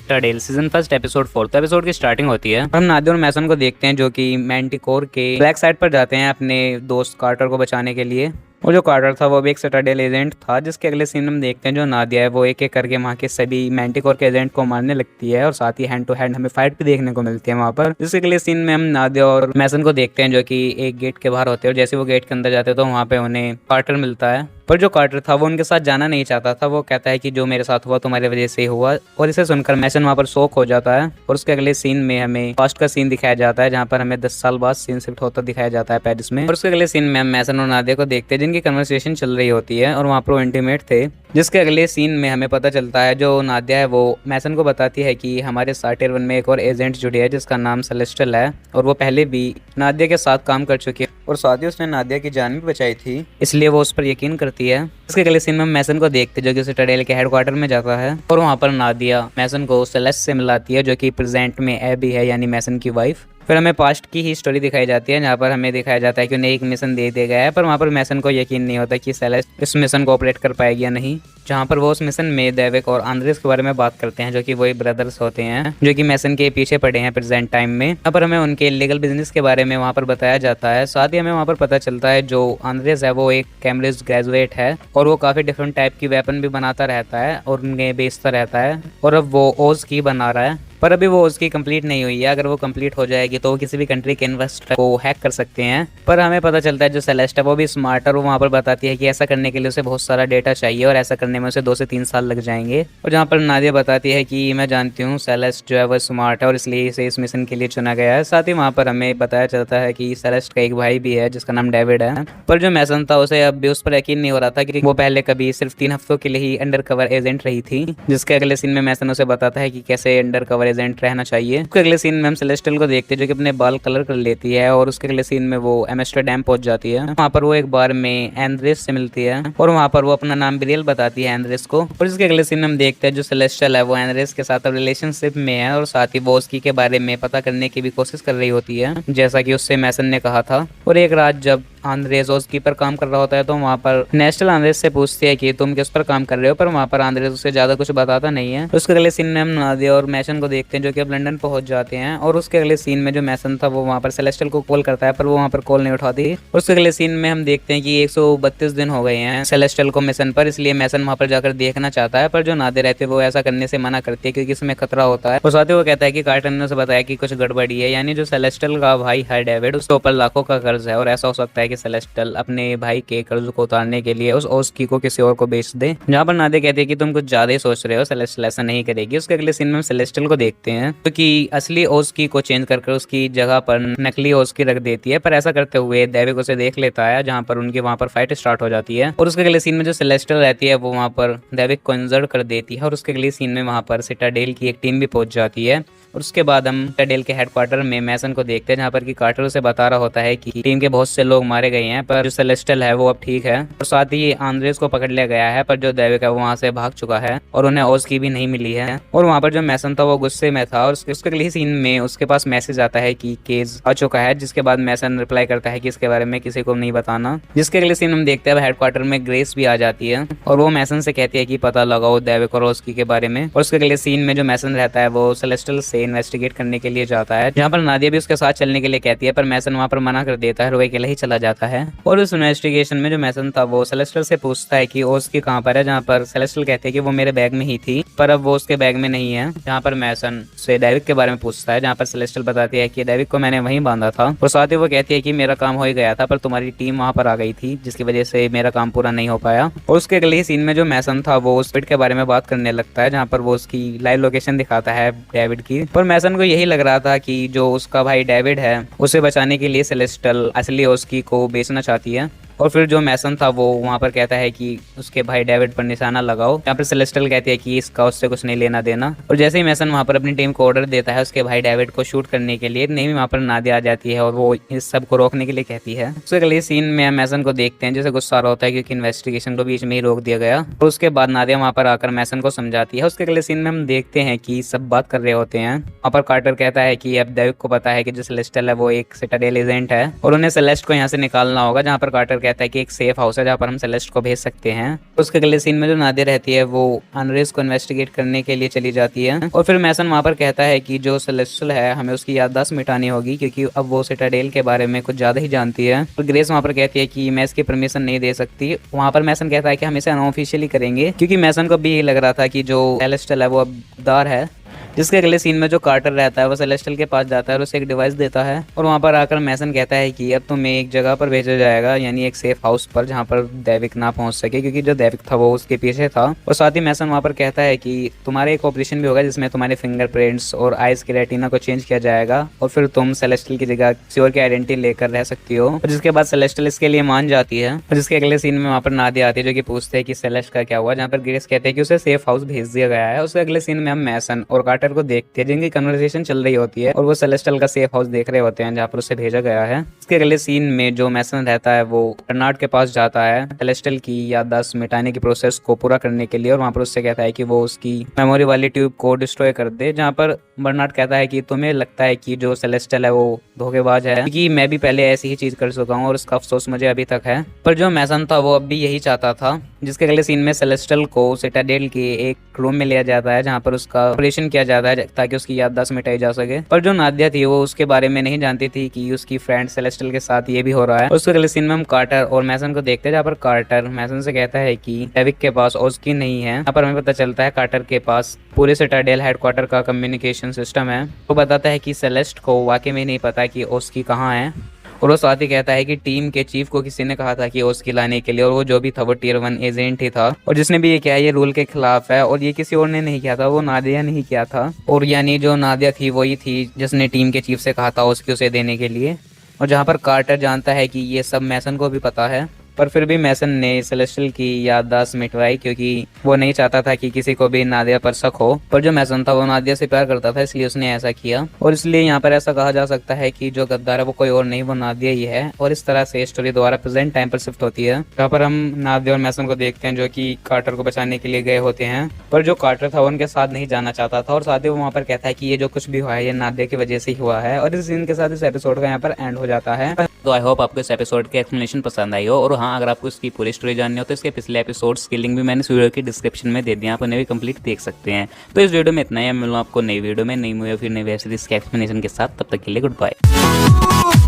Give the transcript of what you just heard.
Citadel season first episode 4। तो episode की starting होती है। हम नादिया और मैसन को देखते हैं जो कि मैंटिकोर के ब्लैक साइड पर जाते हैं अपने दोस्त कार्टर को बचाने के लिए। और जो कार्टर था वो भी एक सिटाडेल एजेंट था, जिसके अगले सीन में हम देखते हैं जो नादिया है वो एक एक करके वहाँ के सभी मैंटिकोर के एजेंट को मारने लगती है और साथ ही हैंड टू हैंड हमें फाइट भी देखने को मिलती है वहाँ पर। जिसके अगले सीन में हम नादिया और मैसन को देखते हैं जो कि एक गेट के बाहर होते हैं और जैसे वो गेट के अंदर जाते हैं तो वहाँ पे उन्हें कार्टर मिलता है। पर जो कार्टर था वो उनके साथ जाना नहीं चाहता था। वो कहता है कि जो मेरे साथ हुआ तुम्हारी वजह से हुआ, और इसे सुनकर मैसन वहाँ पर शॉक हो जाता है। और उसके अगले सीन में हमें पास्ट का सीन दिखाया जाता है जहाँ पर हमें 10 साल बाद सीन शिफ्ट होता दिखाया जाता है पेरिस में। और उसके अगले सीन में हम मैसन और नादिया को देखते हैं जिनकी कन्वर्सेशन चल रही होती है और वहाँ पर वो इंटीमेट थे। जिसके अगले सीन में हमें पता चलता है जो नादिया है वो मैसन को बताती है कि हमारे सार्टियर वन में एक और एजेंट जुड़ी है जिसका नाम सेलेस्टियल है और वो पहले भी नादिया के साथ काम कर चुकी है और साथ ही उसने नादिया की जान भी बचाई थी, इसलिए वो उस पर यकीन करती है। इसके अगले सीन में मैसन को देखते जो कि सिटाडेल के हेडक्वार्टर में जाता है और वहाँ पर नादिया मैसन को सेलेस्ट से मिलाती है जो कि प्रेजेंट में एबी है यानी मैसन की वाइफ। फिर हमें पास्ट की ही स्टोरी दिखाई जाती है जहाँ पर हमें दिखाया जाता है कि उन्हें एक मिशन दे दिया गया है, पर वहाँ पर मैसन को यकीन नहीं होता कि सेलेस्ट इस मिशन को ऑपरेट कर पाएगी या नहीं। जहाँ पर वो उस मिशन में देविक और आंद्रेस के बारे में बात करते हैं जो कि वही ब्रदर्स होते हैं जो कि मैसन के पीछे पड़े हैं प्रेजेंट टाइम में। यहाँ पर हमें उनके लीगल बिजनेस के बारे में वहाँ पर बताया जाता है। साथ ही हमें वहाँ पर पता चलता है जो आंद्रेस है वो एक कैम्ब्रिज ग्रेजुएट है और वो काफी डिफरेंट टाइप की वेपन भी बनाता रहता है और उन्हें बेचता रहता है और अब वो ओज की बना रहा है, पर अभी वो उसकी कंप्लीट नहीं हुई है। अगर वो कंप्लीट हो जाएगी तो वो किसी भी कंट्री के इन्वेस्टर को हैक कर सकते हैं। पर हमें पता चलता है जो सेलेस्ट है वो भी स्मार्ट और वो वहाँ पर बताती है कि ऐसा करने के लिए उसे बहुत सारा डेटा चाहिए और ऐसा करने में उसे 2 से 3 साल लग जाएंगे। और जहाँ पर नादिया बताती है कि मैं जानती हूँ सेलेस्ट जो है वो स्मार्ट है और इसलिए इसे इस मिशन के लिए चुना गया है। साथ ही वहाँ पर हमें बताया चलता है कि सेलेस्ट का एक भाई भी है जिसका नाम डेविड है। पर जो मैसन था उसे अब भी उस पर यकीन नहीं हो रहा था कि वो पहले कभी सिर्फ 3 हफ्तों के लिए ही अंडर कवर एजेंट रही थी। जिसके अगले सीन में मैसन उसे बताता है कि कैसे अंडर कवर एजेंट रहना चाहिए। उसके अगले सीन में हम सेलेस्टियल को देखते हैं जो कि अपने बाल कलर कर लेती है और उसके अगले सीन में वो एम्स्टर्डम पहुंच जाती है। वहाँ पर वो एक बार में एंड्रेस से मिलती है और वहाँ पर वो अपना नाम बिरियल बताती है एंड्रेस को। और इसके अगले सीन में हम देखते हैं जो सेलेस्टियल है वो एंड्रेस के साथ रिलेशनशिप में है और साथ ही वो उसकी के बारे में पता करने की भी कोशिश कर रही होती है जैसा कि उससे मैसन ने कहा था। और एक रात जब आंद्रेस उसकी पर काम कर रहा होता है तो वहाँ पर नेशनल आंद्रेस से पूछती है कि तुम किस पर काम कर रहे हो, पर वहाँ पर आंद्रेस उससे ज्यादा कुछ बताता नहीं है। उसके अगले सीन में हम नादिया और मैसन को देखते हैं जो कि अब लंदन पहुंच जाते हैं और उसके अगले सीन में जो मैसन था वो वहाँ पर सेलेस्टियल को कॉल करता है पर वो वहाँ पर कॉल नहीं उठाती। उसके अगले सीन में हम देखते हैं कि 132 दिन हो गए हैं सेलेस्टियल को मिशन पर, इसलिए मैसन वहाँ पर जाकर देखना चाहता है पर जो नादिया रहते वो ऐसा करने से मना करती है क्योंकि इसमें खतरा होता है। और साथ ही वो कहता है कि कार्टर ने उसे बताया कि कुछ गड़बड़ी है, यानी जो सेलेस्टियल का भाई है डेविड उसके ऊपर लाखों का कर्ज है और ऐसा हो सकता है कि सेलेस्टियल अपने भाई के कर्ज को उतारने के लिए उस ओस्की को किसी और को बेच दे। जहाँ पर नादिया कहती है कि तुम कुछ ज्यादा ही सोच रहे हो, सेलेस्टियल ऐसा नहीं करेगी। उसके अगले सीन में हम सेलेस्टियल को देखते हैं क्योंकि असली ओस्की को चेंज कर उसकी जगह पर नकली ओस्की रख देती है, पर ऐसा करते हुए देविक उसे देख लेता है जहाँ पर उनकी वहाँ पर फाइट स्टार्ट हो जाती है। और उसके अगले सीन में जो सेलेस्टियल रहती है वो वहाँ पर देविक को इंजर्ड कर देती है और उसके अगले सीन में वहाँ पर सिटाडेल की एक टीम भी पहुंच जाती है। और उसके बाद हम सिटाडेल के हेडक्वार्टर में मैसन को देखते हैं जहाँ पर कि कार्टर उसे बता रहा होता है कि टीम के बहुत से लोग मारे गए हैं पर जो सेलेस्टियल है वो अब ठीक है। और साथ ही आंद्रेस को पकड़ लिया गया है पर जो देविक है वो वहाँ से भाग चुका है और उन्हें ओज की भी नहीं मिली है। और वहाँ पर जो मैसन था वो गुस्से में था और उसके अगले सीन में उसके पास मैसेज आता है कि केस आ चुका है, जिसके बाद मैसन रिप्लाई करता है कि इसके बारे में किसी को नहीं बताना। जिसके अगले सीन हम देखते हैं हेडक्वार्टर में ग्रेस भी आ जाती है और वो मैसन से कहती है कि पता लगाओ देविक और ओस्की के बारे में। और उसके अगले सीन में जो मैसन रहता है वो सेलेस्टियल से इन्वेस्टिगेट करने के लिए जाता है जहाँ पर नादिया भी उसके साथ चलने के लिए कहती है पर मैसन वहाँ पर मना कर देता है और वो अकेले ही चला जाता है। और उस इन्वेस्टिगेशन में जो मैसन था वो सेलेस्टियल से पूछता है कि ओस्की कहाँ पर है, जहाँ पर सेलेस्टियल कहते हैं कि वो मेरे बैग में ही थी पर अब वो उसके बैग में नहीं है। जहाँ पर मैसन से डेविक के बारे में पूछता है जहाँ पर सेलेस्टियल बताती है कि डेविक को मैंने वहीं बांधा था। और साथ ही वो कहती है कि मेरा काम हो ही गया था पर तुम्हारी टीम वहाँ पर आ गई थी जिसकी वजह से मेरा काम पूरा नहीं हो पाया। और उसके अगले ही सीन में जो मैसन था वो उस पिट के बारे में बात करने लगता है जहाँ पर वो उसकी लाइव लोकेशन दिखाता है डेविड की। पर मैसन को यही लग रहा था कि जो उसका भाई डेविड है उसे बचाने के लिए सेलेस्टियल असली ओस्की को बेचना चाहती है। और फिर जो मैसन था वो वहाँ पर कहता है कि उसके भाई डेविड पर निशाना लगाओ। यहाँ पर सेलेस्टियल कहती है कि इसका उससे कुछ नहीं लेना देना। और जैसे ही मैसन वहाँ पर अपनी टीम को ऑर्डर देता है उसके भाई डेविड को शूट करने के लिए, नहीं वहाँ पर नादिया आ जाती है और वो इस सब को रोकने के लिए कहती है। उसके अगले सीन में मैसन को देखते हैं जैसे गुस्सा होता है क्योंकि इन्वेस्टिगेशन को बीच में ही रोक दिया गया। और उसके बाद नादिया वहाँ पर आकर मैसन को समझाती है। उसके अगले सीन में हम देखते हैं कि सब बात कर रहे होते हैं। वहाँ पर कार्टर कहता है कि अब डेविड को पता है कि जो सेलेस्टियल है वो एक सिटाडेल एजेंट है और उन्हें सेलेस्ट को यहाँ से निकालना होगा। जहाँ पर कार्टर कहता है कि एक सेफ हाउस है जहाँ पर हम सेलेस्ट को भेज सकते हैं। उसके अगले सीन में जो नादिया रहती है वो अनरेस को इन्वेस्टिगेट करने के लिए चली जाती है और फिर मैसन वहाँ पर कहता है कि जो सेलेस्टियल है हमें उसकी याददाश्त मिटानी होगी क्योंकि अब वो सिटाडेल के बारे में कुछ ज्यादा ही जानती है। और ग्रेस वहाँ पर कहती है कि मैं इसकी परमिशन नहीं दे सकती। वहाँ पर मैसन कहता है कि हम इसे अनऑफिशियली करेंगे क्योंकि मैसन को भी यही लग रहा था कि जो सेलेस्टियल है वो अब दार है। जिसके अगले सीन में जो कार्टर रहता है वो सेलेस्टियल के पास जाता है और उसे एक डिवाइस देता है और वहाँ पर आकर मैसन कहता है कि अब तुम्हें एक जगह पर भेजा जाएगा, यानी एक सेफ हाउस पर जहाँ पर दैविक ना पहुँच सके क्योंकि जो दैविक था वो उसके पीछे था। और साथ ही मैसन वहाँ पर कहता है कि तुम्हारा एक ऑपरेशन भी होगा जिसमें तुम्हारे फिंगरप्रिंट्स और आइज के रेटिना को चेंज किया जाएगा और फिर तुम सेलेस्टियल की जगह किसी और की आइडेंटिटी लेकर रह सकती हो। और जिसके बाद सेलेस्टियल इसके लिए मान जाती है। और जिसके अगले सीन में वहाँ पर नादिया आती है जो कि पूछते हैं कि सेलेस्ट का क्या हुआ, जहाँ पर ग्रेस कहते हैं कि उसे सेफ हाउस भेज दिया गया है। उसके अगले सीन में हम मैसन और कार्टर को देखते हैं जिनकी कन्वर्सेशन चल रही होती है और वो सेलेस्टियल का सेफ हाउस देख रहे होते हैं जहाँ पर उसे भेजा गया है। इसके अगले सीन में जो मैसन रहता है वो बर्नार्ड के पास जाता है सेलेस्टियल की याददाश्त मिटाने की प्रोसेस को पूरा करने के लिए और वहाँ पर उससे कहता है कि वो उसकी मेमोरी वाली ट्यूब को डिस्ट्रॉय कर दे। जहाँ पर बर्नार्ड कहता है कि तुम्हें लगता है कि जो सेलेस्टियल है वो धोखेबाज है क्योंकि मैं भी पहले ऐसी ही चीज कर चुका हूँ और इसका अफसोस मुझे अभी तक है। पर जो मैसन था वो अब भी यही चाहता था। जिसके अगले सीन में सेलेस्टियल को सिटाडेल के एक रूम में लिया जाता है जहाँ पर उसका ऑपरेशन किया जाता है ताकि उसकी याददाश्त मिटाई जा सके। पर जो नादिया थी वो उसके बारे में नहीं जानती थी कि उसकी फ्रेंड सेलेस्टियल के साथ ये भी हो रहा है। उसके अगले सीन में हम कार्टर और मैसन को देखते हैं जहाँ पर कार्टर मैसन से कहता है कि डेविक के पास ओस्की नहीं है। यहाँ पर हमें पता चलता है कार्टर के पास पूरे सिटाडेल हेडक्वार्टर का कम्युनिकेशन सिस्टम है। वो बताता है कि सेलेस्ट को वाकई में नहीं पता कि ओस्की कहाँ है और वो साथ ही कहता है कि टीम के चीफ को किसी ने कहा था कि ओस्की लाने के लिए और वो जो भी था वो टियर 1 एजेंट ही था और जिसने भी ये किया ये रूल के खिलाफ है और ये किसी और ने नहीं किया था, वो नादिया ने ही किया था। और यानी जो नादिया थी वही थी जिसने टीम के चीफ से कहा था ओस्की उसे देने के लिए। और जहाँ पर कार्टर जानता है कि ये सब मैसन को भी पता है पर फिर भी मैसन ने सेलेस्टियल की याददाश्त मिटवाई क्योंकि वो नहीं चाहता था कि किसी को भी नादिया पर शक हो। पर जो मैसन था वो नादिया से प्यार करता था इसलिए उसने ऐसा किया और इसलिए यहाँ पर ऐसा कहा जा सकता है कि जो गद्दार है वो कोई और नहीं वो नादिया ही है। और इस तरह से स्टोरी दोबारा प्रेजेंट टाइम पर शिफ्ट होती है जहाँ पर हम नादिया और मैसन को देखते हैं जो कि कार्टर को बचाने के लिए गए होते हैं। पर जो कार्टर था वो उनके साथ नहीं जाना चाहता था और साथ ही वो वहाँ पर कहता है कि ये जो कुछ भी हुआ है ये नादिया की वजह से ही हुआ है। और इस सीन के साथ इस एपिसोड का यहाँ पर एंड हो जाता है। तो आई होप आपको इस एपिसोड की एक्सप्लेनेशन पसंद आई हो। और हाँ, अगर आपको इसकी पूरी स्टोरी जाननी हो तो इसके पिछले एपिसोड्स की लिंक भी मैंने इस वीडियो की डिस्क्रिप्शन में दे दिया, आप उन्हें भी कंप्लीट देख सकते हैं। तो इस वीडियो में इतना ही, मिलूँ आपको नई वीडियो में नई मूवी या फिर नई वेब सीरीज के एक्सप्लेनेशन के साथ। तब तक के लिए गुड बाय।